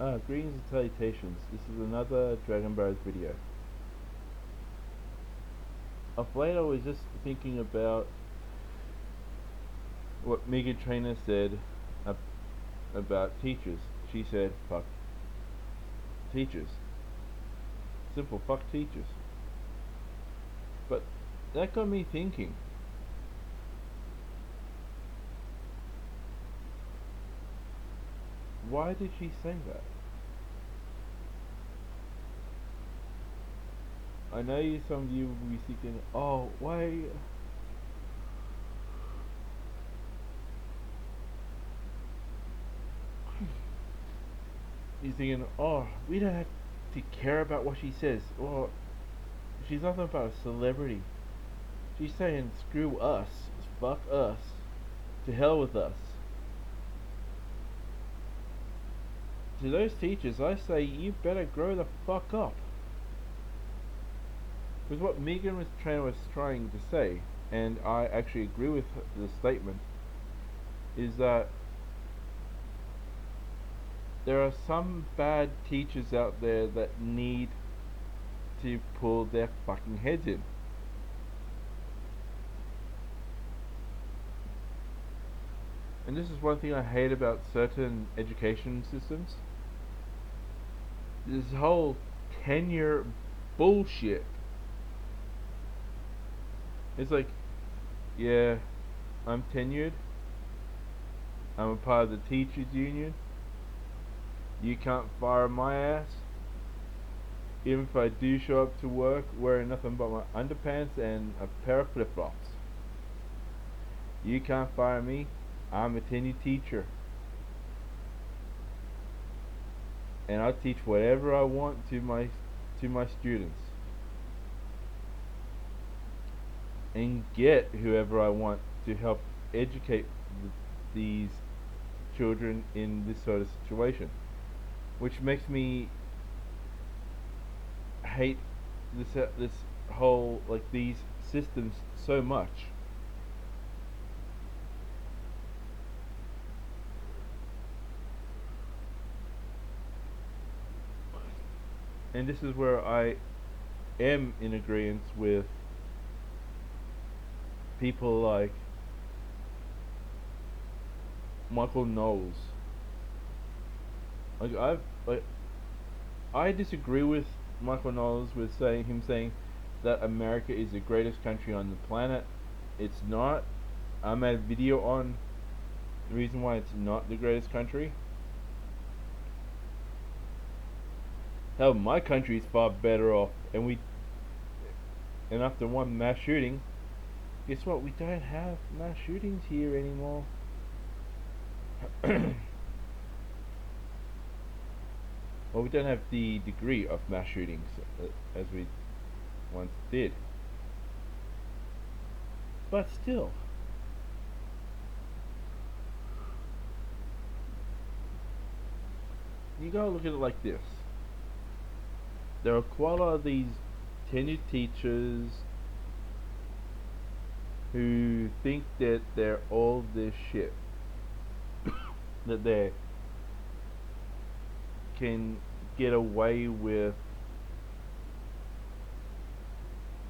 Greetings and salutations. This is another Dragon Bros video. Of late, I was just thinking about what Meghan Trainor said about teachers. She said, "Fuck teachers." Simple, fuck teachers. But that got me thinking. Why did she say that? I know some of you will be thinking, "Oh, why?" You're thinking, "Oh, we don't have to care about what she says." Well, she's nothing about a celebrity. She's saying, "Screw us, fuck us, to hell with us." To those teachers, I say, you better grow the fuck up. Because what Meghan Trainor was trying to say, and I actually agree with the statement, is that there are some bad teachers out there that need to pull their fucking heads in. And this is one thing I hate about certain education systems. This whole tenure bullshit. It's like, yeah, I'm tenured. I'm a part of the teachers union. You can't fire my ass. Even if I do show up to work wearing nothing but my underpants and a pair of flip flops. You can't fire me. I'm a tenured teacher. And I teach whatever I want to my students. And get whoever I want to help educate these children in this sort of situation. Which makes me hate this whole, like, these systems so much. And this is where I am in agreement with people like Michael Knowles. Like, I disagree with Michael Knowles with saying that America is the greatest country on the planet. It's not. I made a video on the reason why it's not the greatest country. Hell, my country is far better off, and after one mass shooting, guess what? We don't have mass shootings here anymore. Well, we don't have the degree of mass shootings as we once did. But still, you gotta look at it like this. There are quite a lot of these tenured teachers who think that they're all this shit. That they can get away with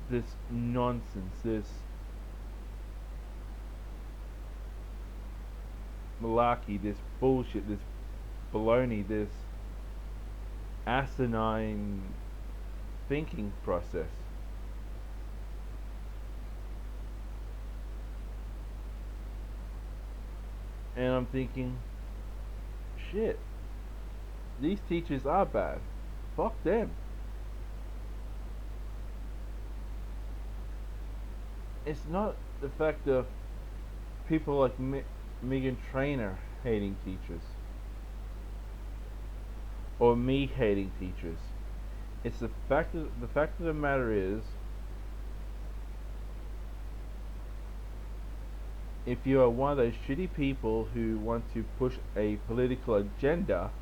this nonsense, this malarkey, this bullshit, this baloney, this asinine thinking process. And I'm thinking, shit, these teachers are bad. Fuck them. It's not the fact of people like Meghan Trainor hating teachers, or me hating teachers. It's the fact of the matter is, if you are one of those shitty people who want to push a political agenda,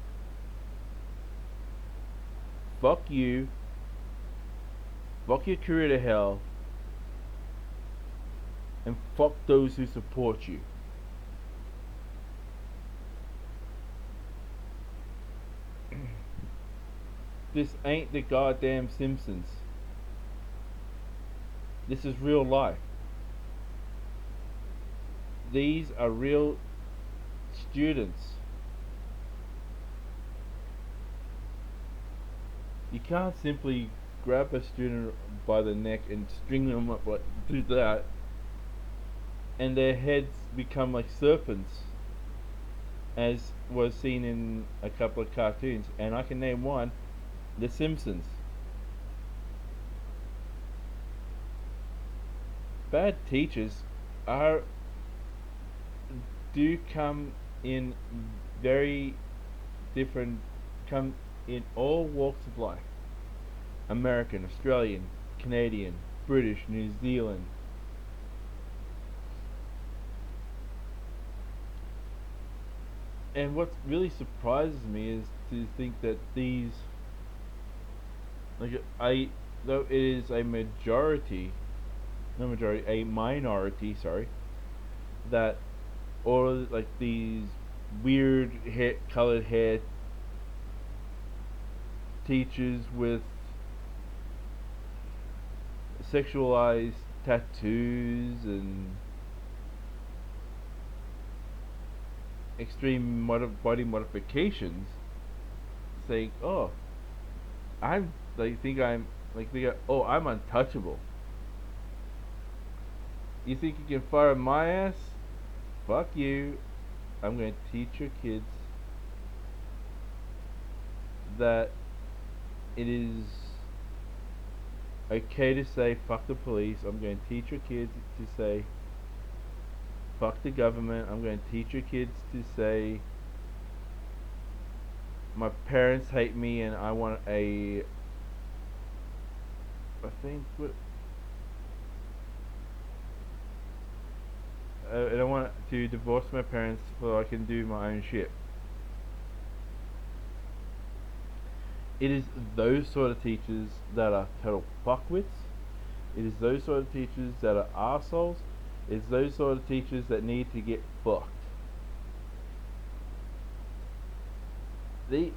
fuck you, fuck your career to hell, and fuck those who support you. This ain't the goddamn Simpsons. This is real life. These are real students. You can't simply grab a student by the neck and string them up like do that, and their heads become like serpents, as was seen in a couple of cartoons. And I can name one: The Simpsons. Bad teachers are do come in very different, come in all walks of life: American, Australian, Canadian, British, New Zealand. And what really surprises me is to think that these, like, I, though it is a majority, no majority, a minority, sorry, that all like these weird hair, colored hair teachers with sexualized tattoos and extreme body modifications saying, "Oh, I'm like think I'm like they got, oh, I'm untouchable. You think you can fire my ass? Fuck you. I'm gonna teach your kids that it is okay to say fuck the police. I'm gonna teach your kids to say fuck the government. I'm gonna teach your kids to say my parents hate me and I want I think what and I want to divorce my parents so I can do my own shit." It is those sort of teachers that are total fuckwits. It is those sort of teachers that are assholes. It's those sort of teachers that need to get fucked.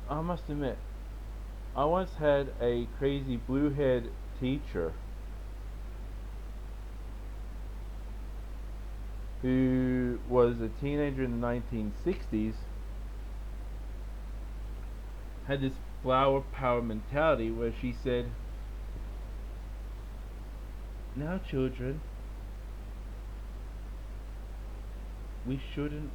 I must admit, I once had a crazy blue-haired teacher who was a teenager in the 1960s, had this flower power mentality where she said, "Now, children, we shouldn't.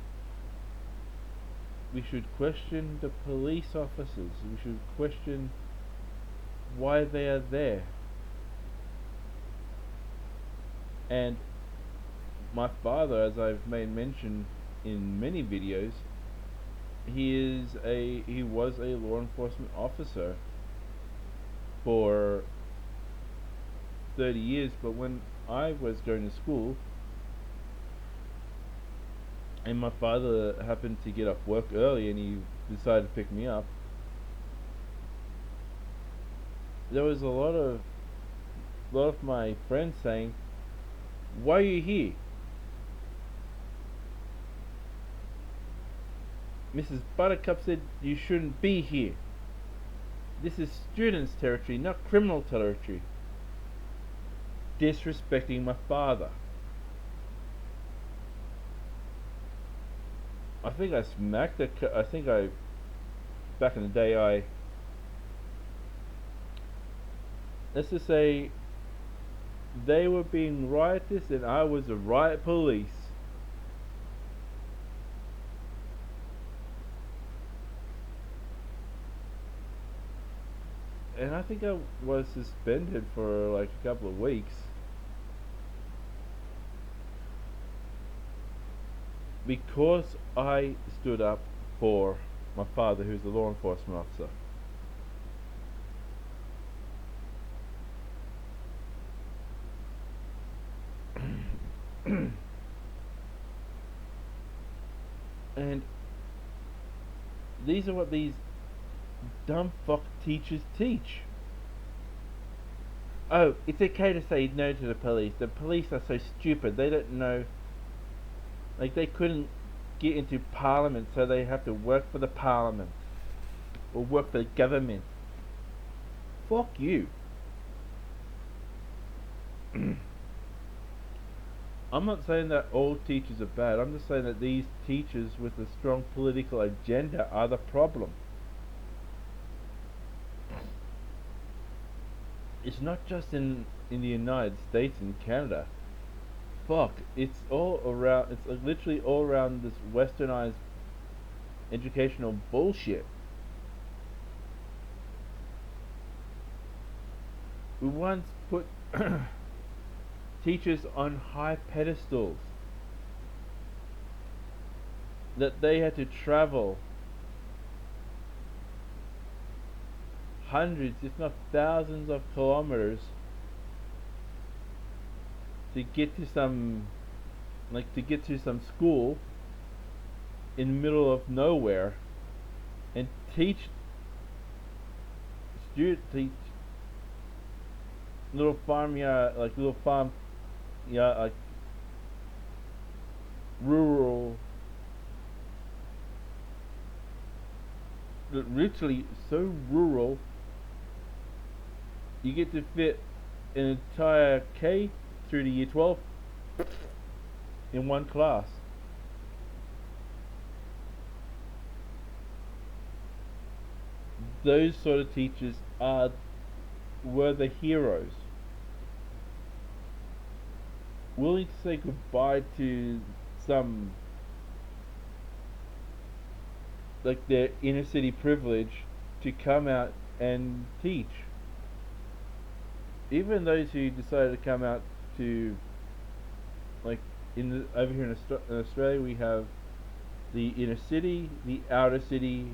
We should question the police officers. We should question why they are there." And my father, as I've made mention in many videos, he was a law enforcement officer for 30 years. But when I was going to school and my father happened to get off work early and he decided to pick me up, there was a lot of my friends saying, "Why are you here? Mrs. Buttercup said you shouldn't be here. This is students' territory, not criminal territory." Disrespecting my father. I think I smacked I think back in the day, let's just say they were being riotous and I was a riot police. And I think I was suspended for like a couple of weeks because I stood up for my father, who's a law enforcement officer. And these are what these dumb fuck teachers teach. Oh, it's okay to say no to the police. The police are so stupid. They don't know. Like, they couldn't get into parliament, so they have to work for the parliament. or work for the government. Fuck you. I'm not saying that all teachers are bad. I'm just saying that these teachers with a strong political agenda are the problem. It's not just in the United States and Canada. Fuck, it's all around. It's like literally all around this westernized educational bullshit. We once put teachers on high pedestals that they had to travel hundreds, if not thousands, of kilometers to get to some school in the middle of nowhere and teach little farmyard, like little farm, yeah, like rural, literally so rural. You get to fit an entire K through to year 12 in one class. Those sort of teachers were the heroes, willing to say goodbye to some, like, their inner city privilege to come out and teach. Even those who decided to come out to, like, over here in Australia, we have the inner city, the outer city,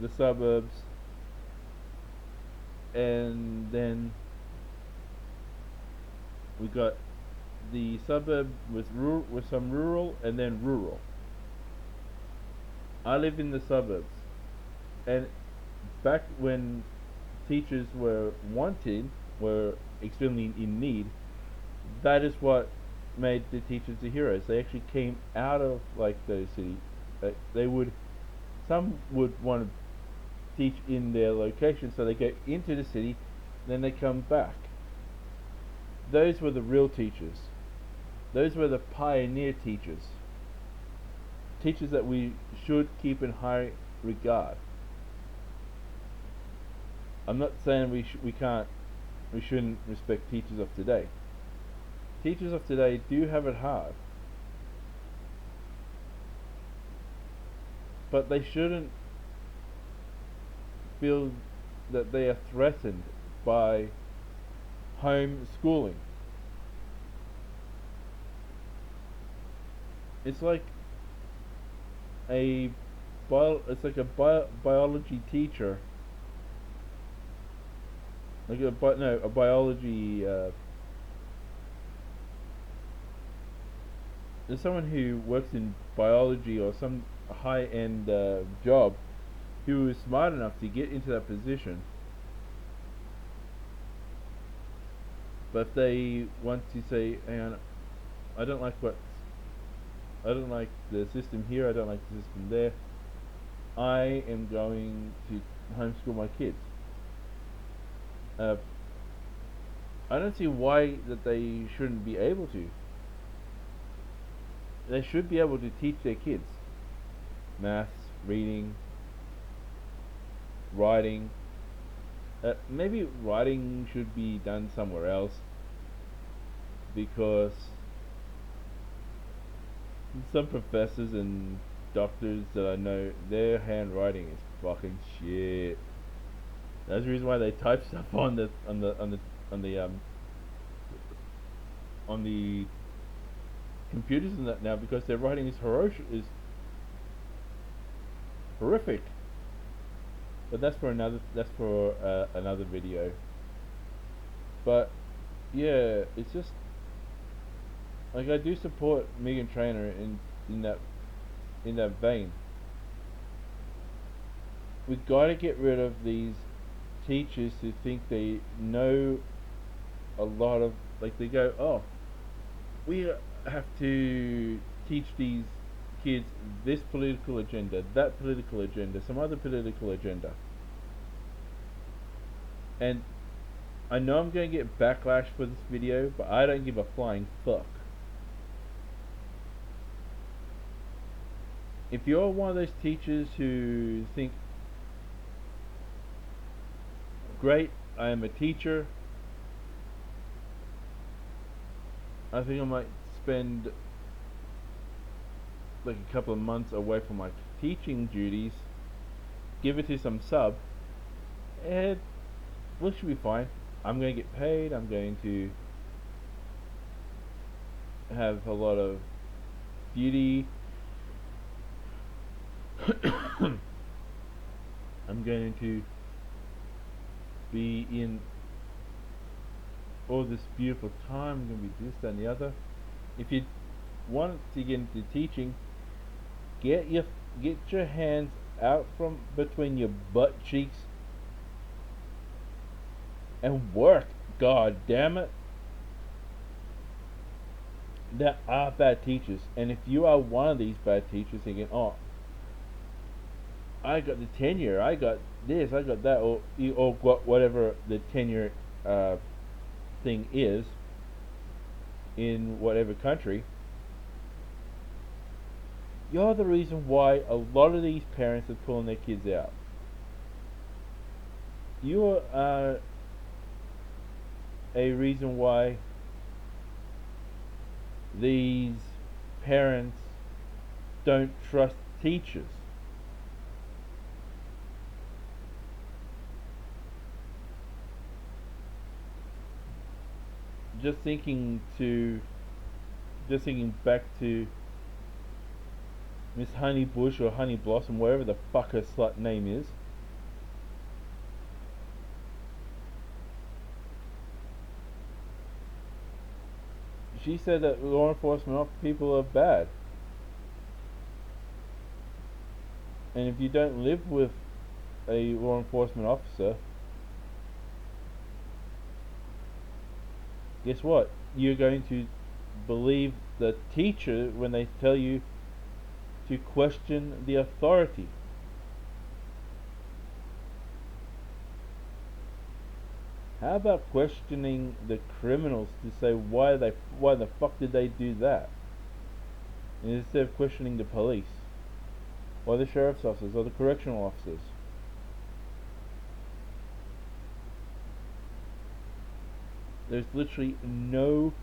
the suburbs, and then we got the suburb with some rural, and then rural. I live in the suburbs, and back when teachers were extremely in need, that is what made the teachers the heroes. They actually came out of, like, those cities. Some would want to teach in their location, so they go into the city, then they come back. Those were the real teachers. Those were the pioneer teachers. Teachers that we should keep in high regard. I'm not saying we shouldn't respect teachers of today. Teachers of today do have it hard, but they shouldn't feel that they are threatened by homeschooling. It's like a biology teacher, like a biology. There's someone who works in biology or some high-end job who is smart enough to get into that position, but if they want to say, "Hang on, I don't like the system here. I don't like the system there. I am going to homeschool my kids." Uh, I don't see why that they shouldn't be able to. They should be able to teach their kids maths, reading, writing. Maybe writing should be done somewhere else, because some professors and doctors that I know, their handwriting is fucking shit. That's the reason why they type stuff on the computers and that now, because their writing is horrific. But that's for another video. But yeah, it's just like, I do support Meghan Trainor in that vein. We gotta get rid of these teachers who think they know a lot of, like, they go, "Oh, we have to teach these kids this political agenda, that political agenda, some other political agenda. And I know I'm going to get backlash for this video, but I don't give a flying fuck. If you're one of those teachers who think, great, I am a teacher, I think I might spend like a couple of months away from my teaching duties, give it to some sub, and well, should be fine. I'm going to get paid, I'm going to have a lot of beauty. I'm going to be in all this beautiful time. I'm going to be this, that, and the other. If you want to get into teaching, get your hands out from between your butt cheeks and work. God damn it. There are bad teachers, and if you are one of these bad teachers thinking, oh, I got the tenure, I got this, I got that, or whatever the tenure thing is in whatever country, you're the reason why a lot of these parents are pulling their kids out. You are a reason why these parents don't trust teachers. Just thinking back to Miss Honey Bush or Honey Blossom, whatever the fuck her slut name is. She said that law enforcement people are bad. And if you don't live with a law enforcement officer, guess what? You're going to believe the teacher when they tell you to question the authority. How about questioning the criminals to say why the fuck did they do that? And instead of questioning the police or the sheriff's officers or the correctional officers. There's literally no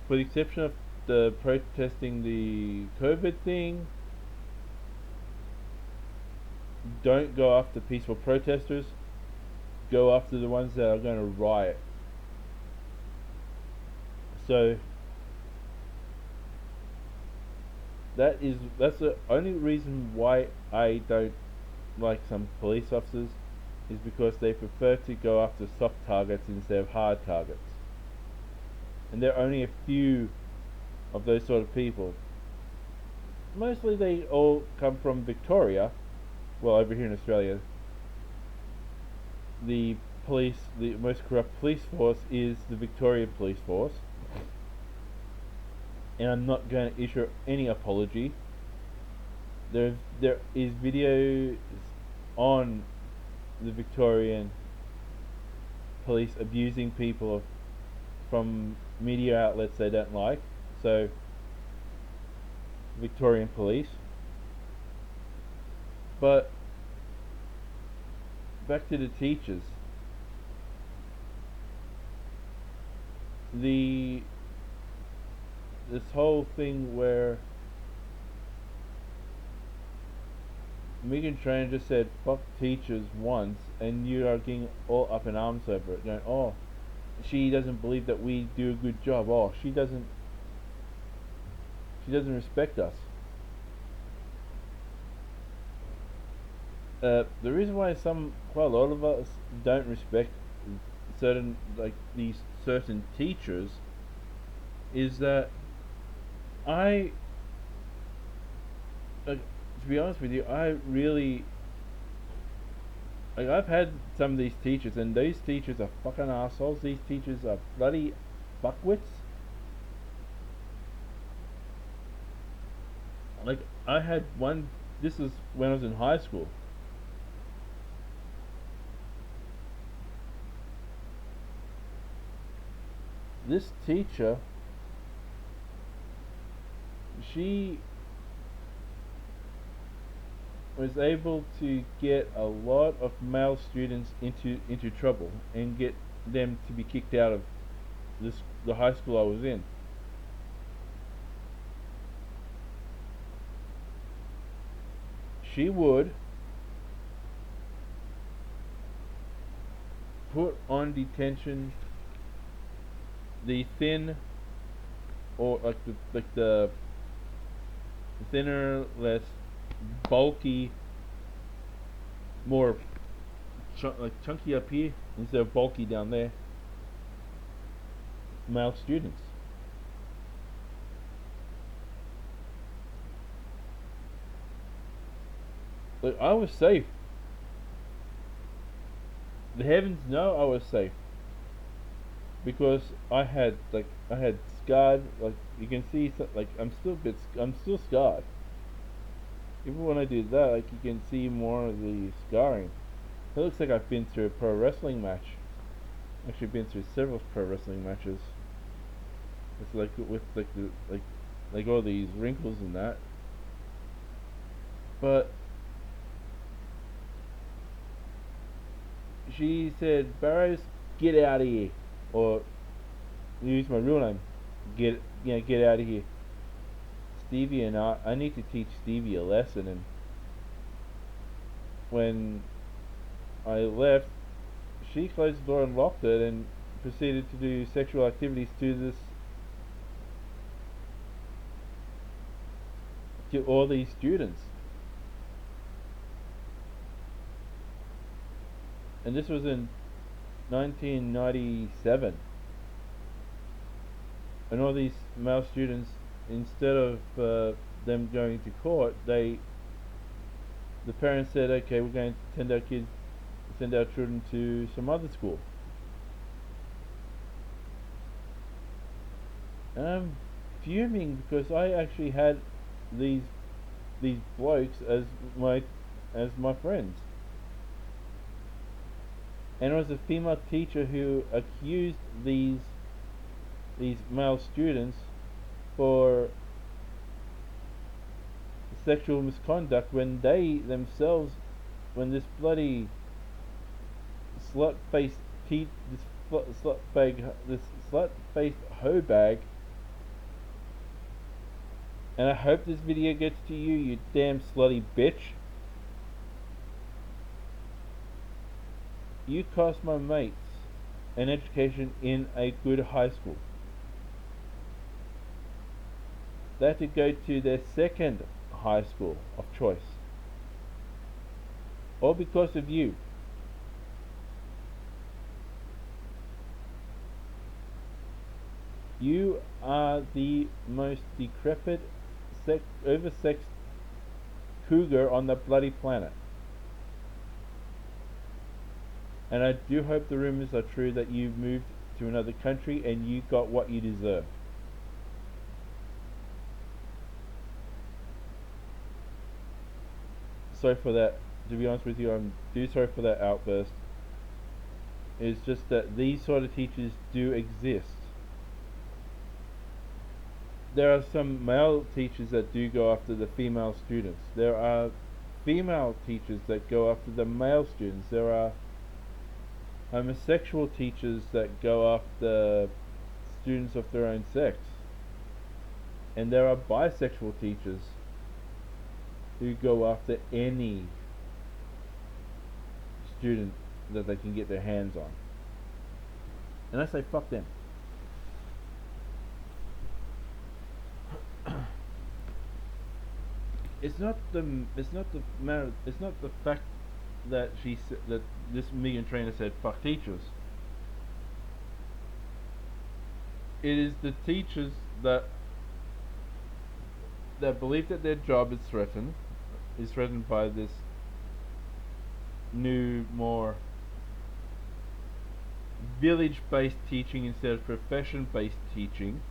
with the exception of the protesting the COVID thing, don't go after peaceful protesters, go after the ones that are going to riot. So that's the only reason why I don't like some police officers, is because they prefer to go after soft targets instead of hard targets. And there are only a few of those sort of people. Mostly they all come from Victoria. Well, over here in Australia, the most corrupt police force is the Victorian police force. And I'm not going to issue any apology. There is videos on the Victorian police abusing people from media outlets they don't like. So, Victorian police. But back to the teachers. This whole thing where Meghan Trainor just said fuck teachers once, and you are getting all up in arms over it, going, oh, she doesn't believe that we do a good job. Oh, she doesn't respect us. The reason why quite a lot of us don't respect these certain teachers is that to be honest with you, I really Like I've had some of these teachers, and these teachers are fucking assholes. These teachers are bloody fuckwits. Like I had one. This was when I was in high school. This teacher, she was able to get a lot of male students into trouble and get them to be kicked out of the high school I was in. She would put on detention the thin, or like the thinner, less bulky, more like chunky up here instead of bulky down there, male students. Like I was safe. The heavens know I was safe because I had scarred. Like you can see, like I'm still scarred. Even when I do that, like you can see more of the scarring. It looks like I've been through a pro wrestling match. Actually, been through several pro wrestling matches. It's like with like all these wrinkles and that. But she said, "Barrows, get out of here," or use my real name, get out of here. Stevie and I need to teach Stevie a lesson. And when I left, she closed the door and locked it, and proceeded to do sexual activities to all these students. And this was in 1997. And all these male students, instead of them going to court, the parents said, okay, we're going to send our children to some other school. And I'm fuming because I actually had these these blokes as my friends. And it was a female teacher who accused these male students for sexual misconduct when they themselves, when this bloody slut faced this slut faced hoe bag. And I hope this video gets to you, you damn slutty bitch. You cost my mates an education in a good high school. They had to go to their second high school of choice. All because of you. You are the most decrepit, oversexed cougar on the bloody planet. And I do hope the rumors are true that you moved to another country and you got what you deserve. Sorry for that. To be honest with you, I'm sorry for that outburst. It's just that these sort of teachers do exist. There are some male teachers that do go after the female students. There are female teachers that go after the male students. There are homosexual teachers that go after students of their own sex. And there are bisexual teachers who go after any student that they can get their hands on. And I say fuck them. It's not the fact that that this Meghan Trainor said fuck teachers. It is the teachers that believe that their job is threatened by this knew more village based teaching instead of profession based teaching.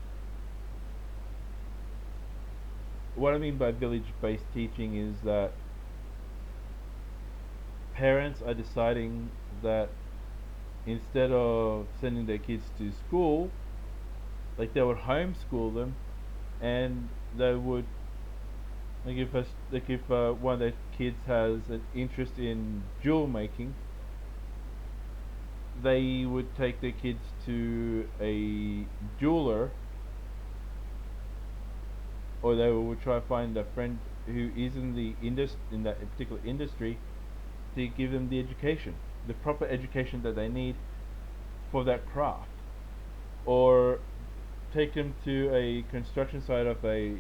What I mean by village based teaching is that parents are deciding that instead of sending their kids to school, like they would homeschool them, and they would, like if one of their kids has an interest in jewel making, they would take their kids to a jeweler, or they would try to find a friend who is in the in that particular industry to give them the education, the proper education that they need for that craft, or take them to a construction site of a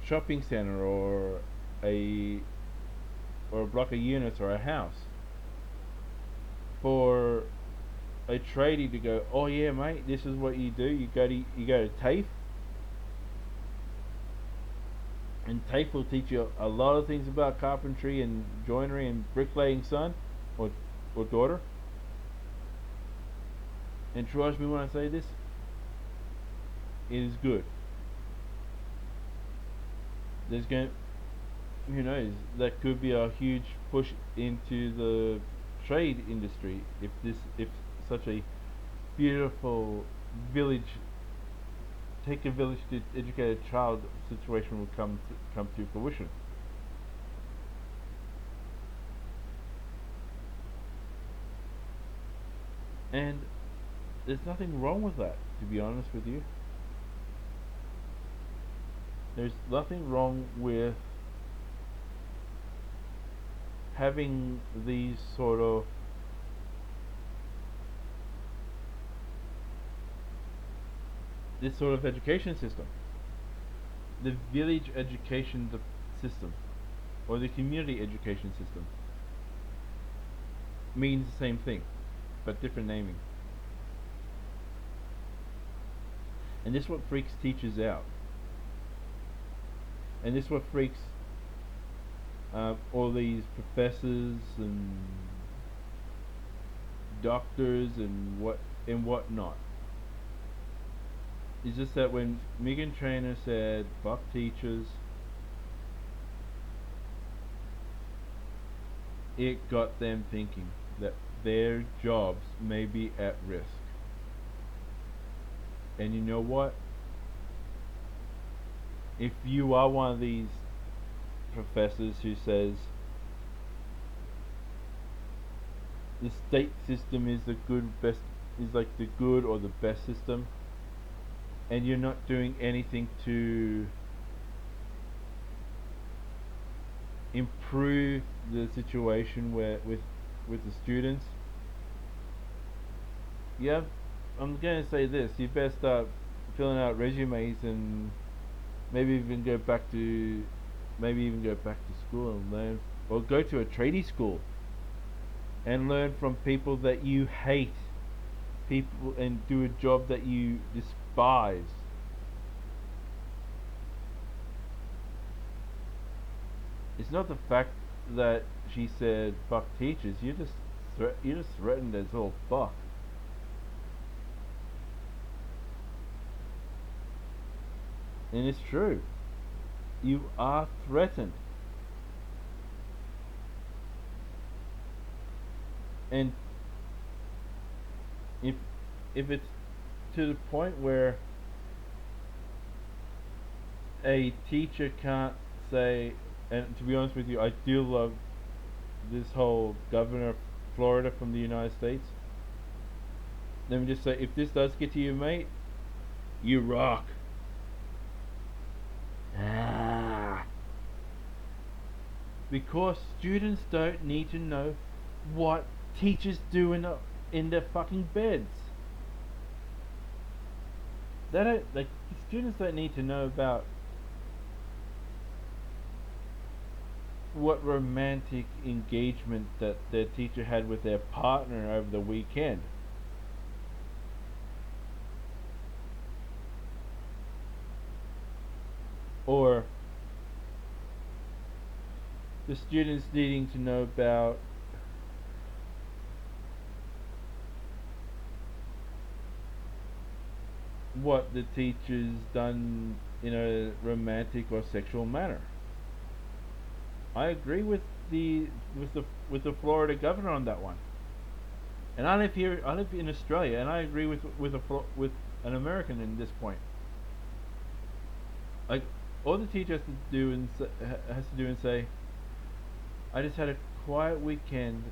shopping center a or a block of units or a house for a tradie to go, oh yeah, mate, this is what you do. You go to TAFE, and TAFE will teach you a lot of things about carpentry and joinery and bricklaying, son, or or daughter. And trust me when I say this, it is good. There's going, who knows, that could be a huge push into the trade industry if such a beautiful village, take a village to educate a child situation will come to fruition. And there's nothing wrong with that, to be honest with you. There's nothing wrong with having these sort of this sort of education system. The village education system or the community education system means the same thing, but different naming. And this is what freaks teachers out. And this is what freaks all these professors and doctors and whatnot. It's just that when Meghan Trainor said "fuck teachers," it got them thinking that their jobs may be at risk. And you know what? If you are one of these professors who says the state system is the good best is like the good or the best system, and you're not doing anything to improve the situation where with the students, yeah, I'm gonna say this: you better start filling out resumes and maybe even go back to maybe even go back to school and learn, or go to a tradie school and learn from people that you hate, people, and do a job that you despise. It's not the fact that she said fuck teachers. You just threatened as all fuck, and it's true. You are threatened, and if it's to the point where a teacher can't say, and to be honest with you, I do love this whole governor of Florida from the United States. Let me just say, if this does get to you, mate, you rock. Ah. Because students don't need to know what teachers do in their fucking beds. They don't like students don't need to know about what romantic engagement that their teacher had with their partner over the weekend. Or the students needing to know about what the teacher's done in a romantic or sexual manner. I agree the with the Florida governor on that one. And I live here. I live in Australia, and I agree with an American in this point. Like, all the teacher has to do and say, I just had a quiet weekend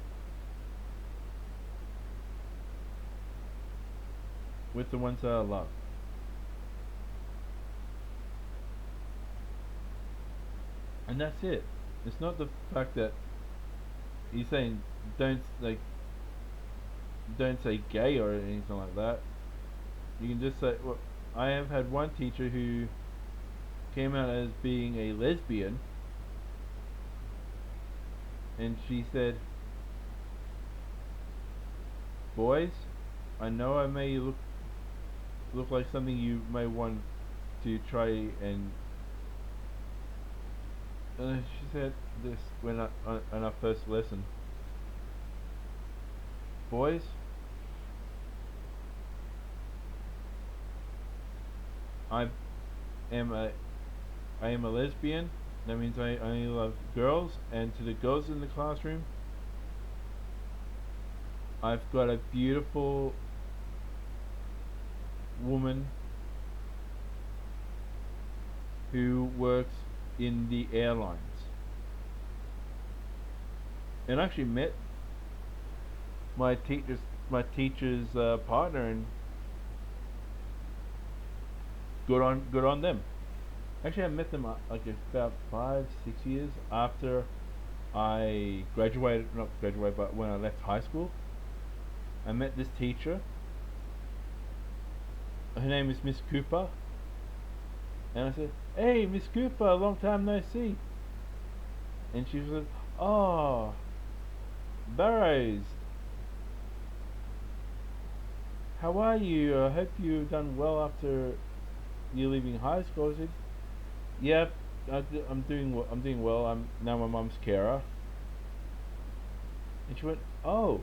with the ones that I love. And that's it. It's not the fact that he's saying don't like don't say gay or anything like that. You can just say, well, I have had one teacher who came out as being a lesbian, and she said, "Boys, I know I may look like something you may want to try and." She said this when on our first lesson. Boys, I am a I am a lesbian. That means I only love girls, and to the girls in the classroom, I've got a beautiful woman who works in the airlines. And I actually met my teacher's partner, and good on them. Actually, I met them like about 5 6 years after I graduated, not graduated, but when I left high school. I met this teacher. Her name is Miss Cooper, and I said, "Hey, Miss Cooper, long time no see." And she said, "Oh, Barrows, how are you? I hope you've done well after you leaving high school." I said, "Yep, I'm doing well. I'm doing well. I'm now my mum's carer." And she went, "Oh,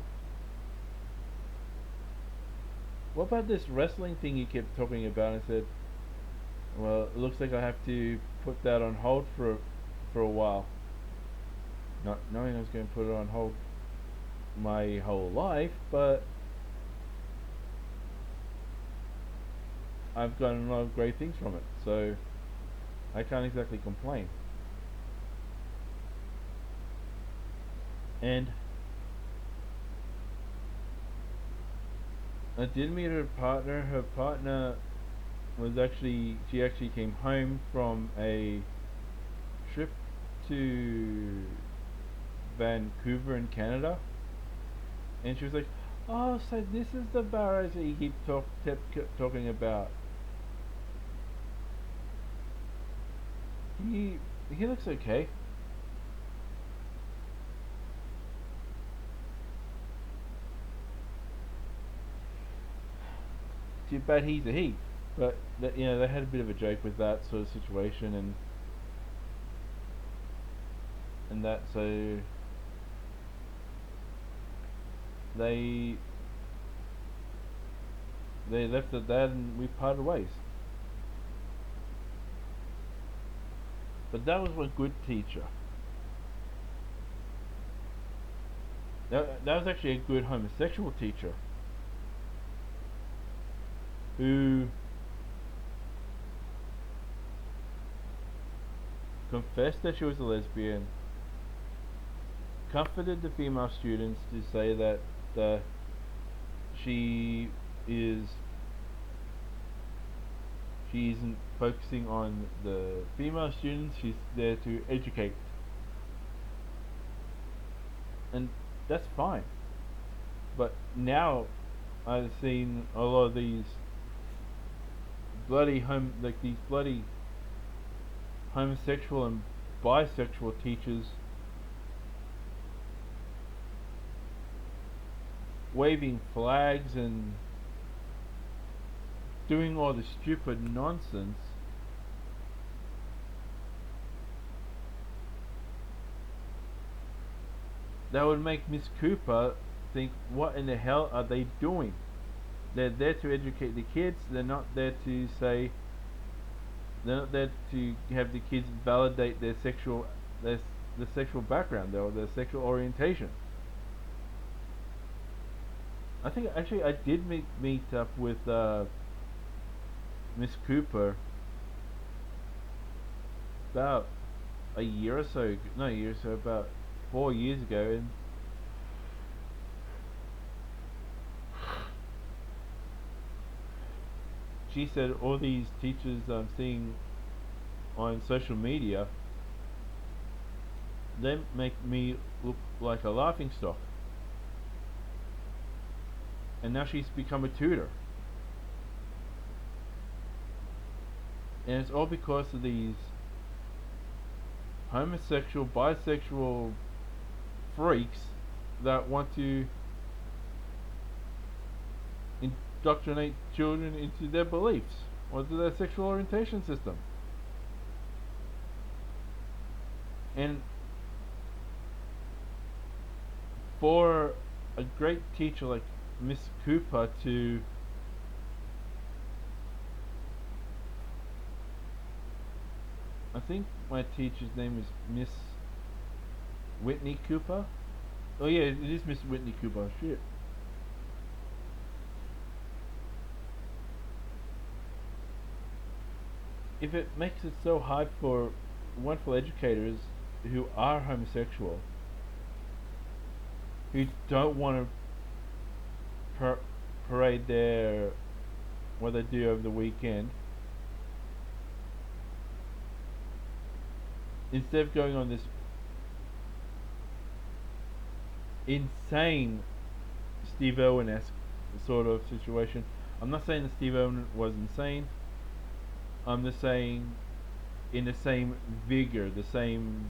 what about this wrestling thing you kept talking about?" And I said, "Well, it looks like I have to put that on hold for a while." Not knowing I was going to put it on hold my whole life, but I've gotten a lot of great things from it, so I can't exactly complain. And I did meet her partner. Her partner she actually came home from a trip to Vancouver in Canada, and she was like, "Oh, so this is the Barrows that you kept talking about. He looks okay." Too bad he's a he. But they had a bit of a joke with that sort of situation, and that, so they they left at that, and we parted ways. But that was a good teacher. That was actually a good homosexual teacher who confessed that she was a lesbian, comforted the female students to say that she is she isn't focusing on the female students. She's there to educate, and that's fine. But now I've seen a lot of these bloody homosexual and bisexual teachers waving flags and doing all this stupid nonsense that would make Miss Cooper think, what in the hell are they doing? They're there to educate the kids. They're not there to say. They're not there to have the kids validate their their sexual background or their sexual orientation. I think actually I did meet up with Miss Cooper about a year or so, not a year or so, about 4 years ago, and she said all these teachers I'm seeing on social media, they make me look like a laughing stock. And now she's become a tutor. And it's all because of these homosexual, bisexual freaks that want to indoctrinate children into their beliefs or to their sexual orientation system. And for a great teacher like Miss Cooper to I think my teacher's name is Miss Whitney Cooper. Oh yeah, it is Miss Whitney Cooper. Shit. If it makes it so hard for wonderful educators who are homosexual, who don't want to parade their what they do over the weekend, instead of going on this insane Steve Irwin-esque sort of situation. I'm not saying that Steve Irwin was insane. I'm just saying in the same vigor, the same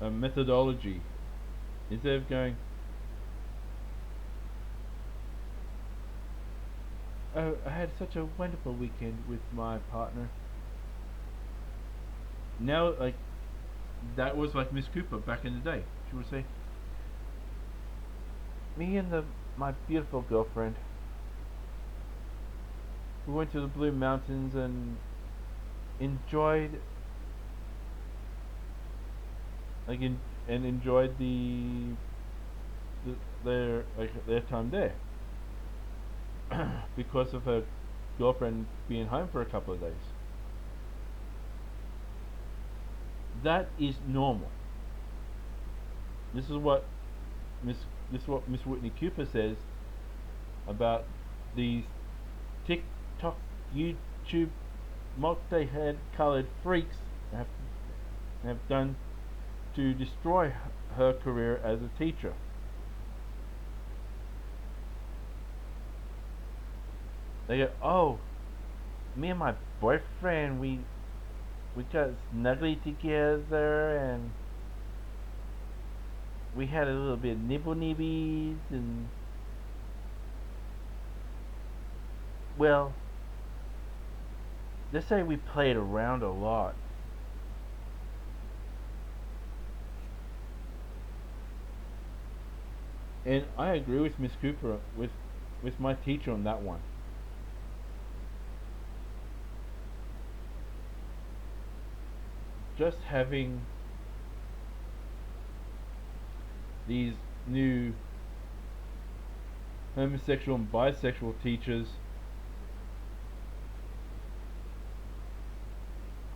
methodology. Instead of going, oh, I had such a wonderful weekend with my partner. Now, like, that was like Miss Cooper back in the day. She would say, me and my beautiful girlfriend, we went to the Blue Mountains and enjoyed like and enjoyed the their time there because of her girlfriend being home for a couple of days. That is normal. This is what Miss this is what Miss Whitney Cooper says about these TikTok, YouTube, multi-head coloured freaks have done to destroy her career as a teacher. They go, oh, me and my boyfriend, we got snuggly together and we had a little bit of nibble nibbies and well, let's say we played around a lot. And I agree with Miss Cooper with my teacher on that one. Just having these new homosexual and bisexual teachers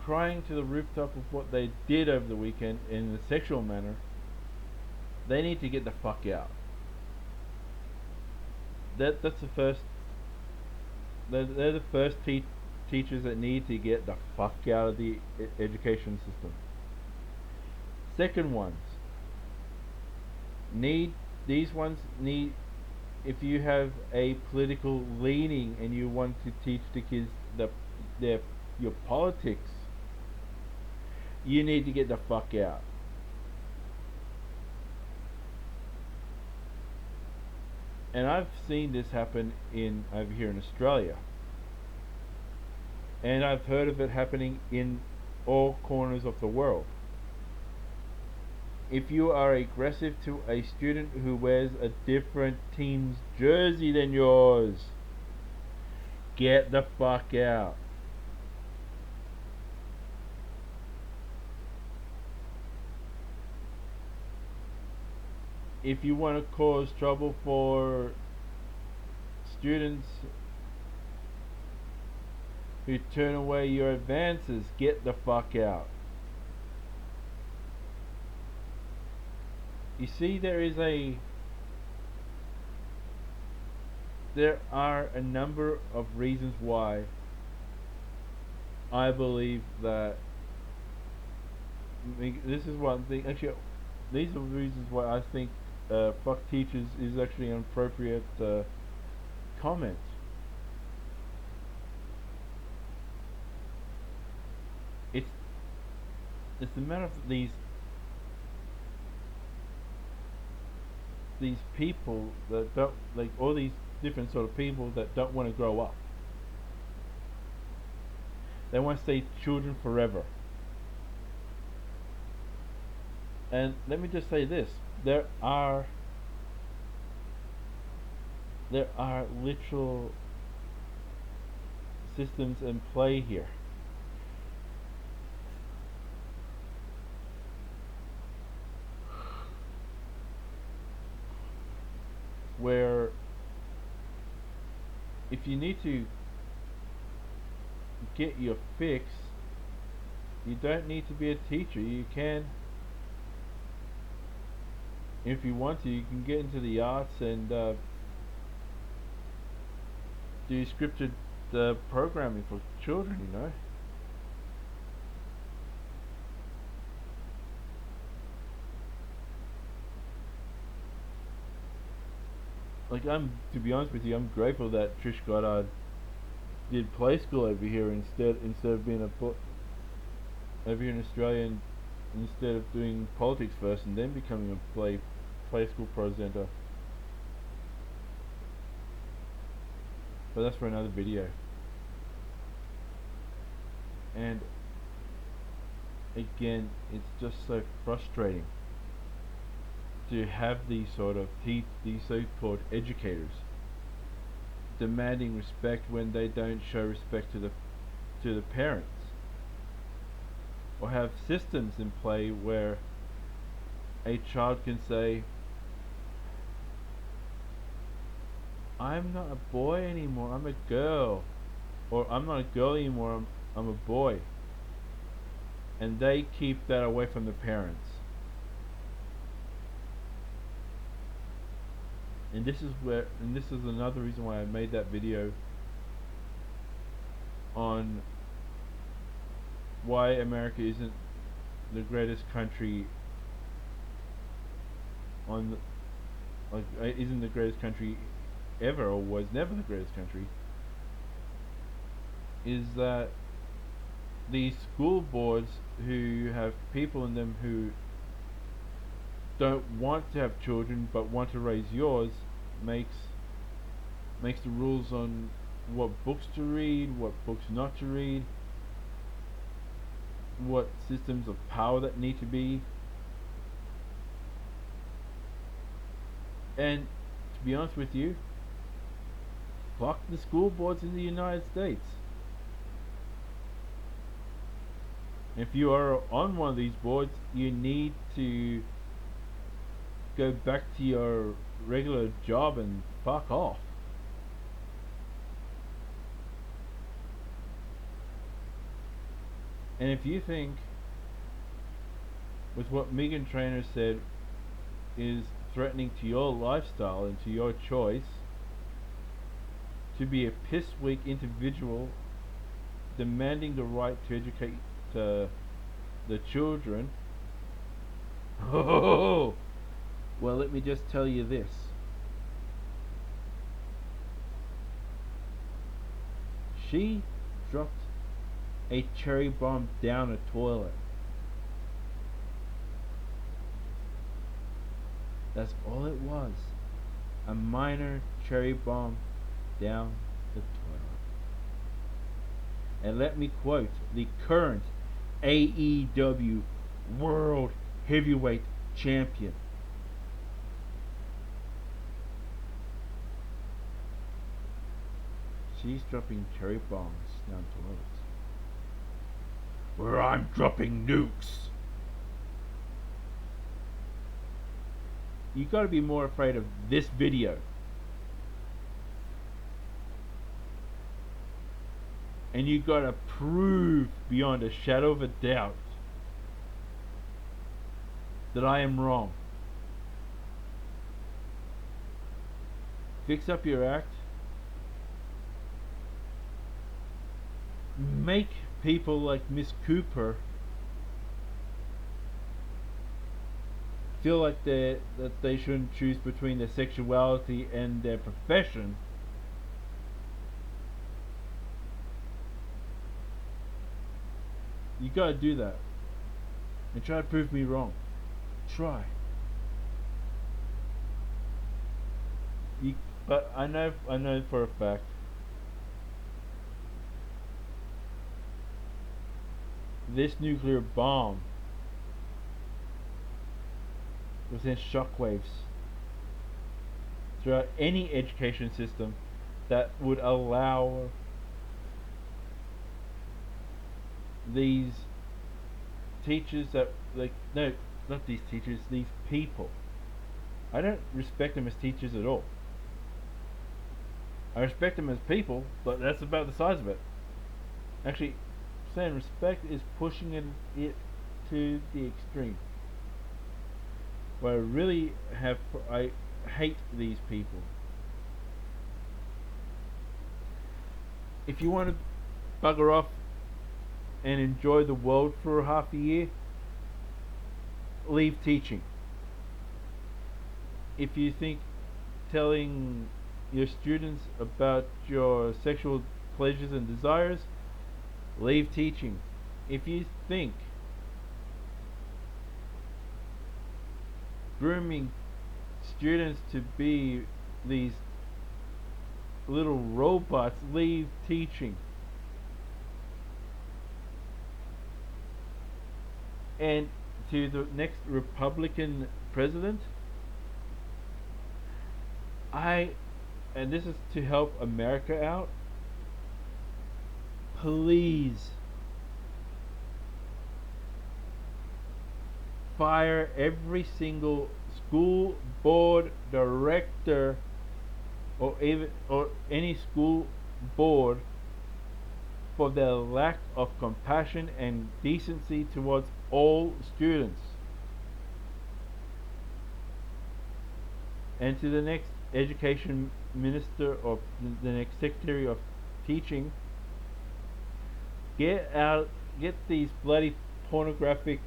crying to the rooftop of what they did over the weekend in a sexual manner, they need to get the fuck out. That's the first. They're the first teachers that need to get the fuck out of the education system. Second ones need these ones need if you have a political leaning and you want to teach the kids their your politics, you need to get the fuck out. And I've seen this happen in over here in Australia, and I've heard of it happening in all corners of the world. if you are aggressive to a student who wears a different team's jersey than yours, get the fuck out. If you want to cause trouble for students who turn away your advances, get the fuck out. You see, there are a number of reasons why I believe that this is one thing. Actually, these are the reasons why I think "fuck teachers" is actually an appropriate comment. It's it's a matter of these people that don't, like, all these different sort of people that don't want to grow up. They want to stay children forever. And let me just say this: there are literal systems in play here. Where if you need to get your fix, you don't need to be a teacher. You can, if you want to, you can get into the arts and do scripted programming for children, you know. Like, to be honest with you, I'm grateful that Trish Goddard did play school over here instead of being over here in Australia, and instead of doing politics first and then becoming a play school presenter. But that's for another video. And again, it's just so frustrating to have these so-called educators demanding respect when they don't show respect to the parents, or have systems in play where a child can say, "I'm not a boy anymore, I'm a girl," or "I'm not a girl anymore, I'm a boy," and they keep that away from the parents. And this is another reason why I made that video on why America isn't the greatest country isn't the greatest country ever, or was never the greatest country. Is that these school boards who have people in them who don't want to have children but want to raise yours makes the rules on what books to read, what books not to read, what systems of power that need to be. And to be honest with you, fuck the school boards in the United States. If you are on one of these boards, you need to go back to your regular job and fuck off. And if you think with what Meghan Trainor said is threatening to your lifestyle and to your choice to be a piss weak individual demanding the right to educate the children, oh, well, let me just tell you this. She dropped a cherry bomb down a toilet. That's all it was. A minor cherry bomb down the toilet. And let me quote the current AEW World Heavyweight champion. She's dropping cherry bombs down toilets. Where I'm dropping nukes. You gotta be more afraid of this video. And you gotta prove beyond a shadow of a doubt that I am wrong. Fix up your act. Make people like Miss Cooper feel like that they shouldn't choose between their sexuality and their profession. You gotta do that. And try to prove me wrong. Try. But I know for a fact this nuclear bomb will send shockwaves throughout any education system that would allow these teachers that no, not these teachers, these people. I don't respect them as teachers at all. I respect them as people, but that's about the size of it. Actually, saying respect is pushing it to the extreme. Where I hate these people. If you want to bugger off and enjoy the world for half a year, leave teaching. If you think telling your students about your sexual pleasures and desires, leave teaching. If you think grooming students to be these little robots, leave teaching. And to the next Republican president, and this is to help America out, please fire every single school board director or any school board for their lack of compassion and decency towards all students. And to the next education minister or the next secretary of teaching, get these bloody pornographic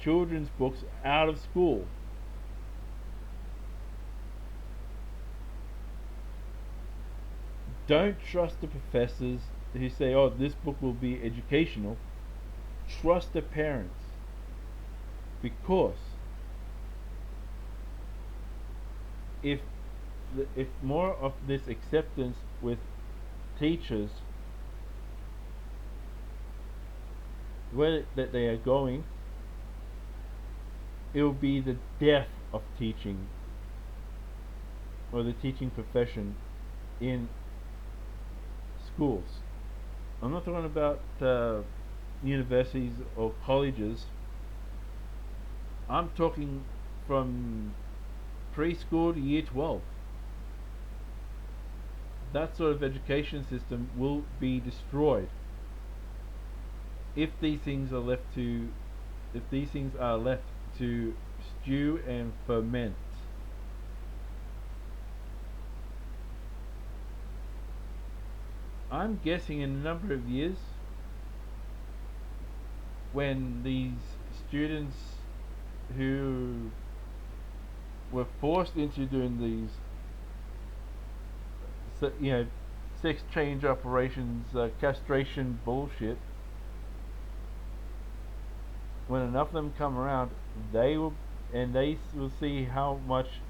children's books out of school. Don't trust the professors who say, oh, this book will be educational. Trust the parents. Because if more of this acceptance with teachers, where that they are going, it will be the death of teaching or the teaching profession in schools. I'm not talking about universities or colleges. I'm talking from preschool to year 12. That sort of education system will be destroyed if these things are left to stew and ferment. I'm guessing in a number of years, when these students who were forced into doing these sex change operations, castration bullshit, when enough of them come around, they will see how much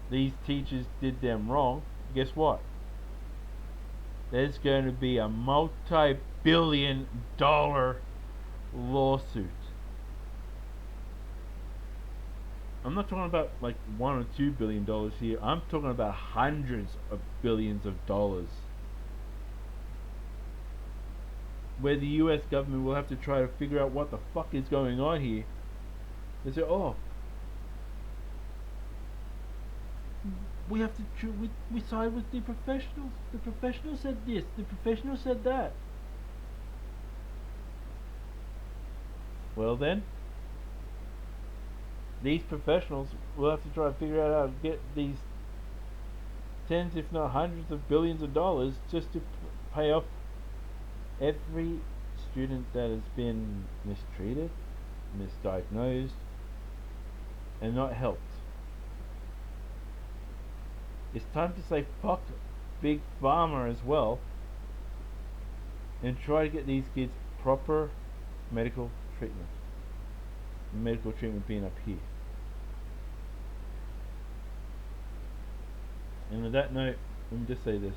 these teachers did them wrong. Guess what? There's going to be a multi-billion-dollar lawsuit. I'm not talking about like $1 or $2 billion here. I'm talking about hundreds of billions of dollars, where the U.S. government will have to try to figure out what the fuck is going on here. They say, "Oh, we have to we side with the professionals. The professionals said this. The professionals said that." Well then, these professionals will have to try to figure out how to get these tens, if not hundreds of billions of dollars just to pay off every student that has been mistreated, misdiagnosed, and not helped. It's time to say fuck Big Pharma as well and try to get these kids proper medical treatment. Medical treatment being up here. And on that note, let me just say this.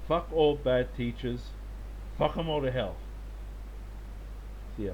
Fuck all bad teachers. Fuck them all to hell. See ya.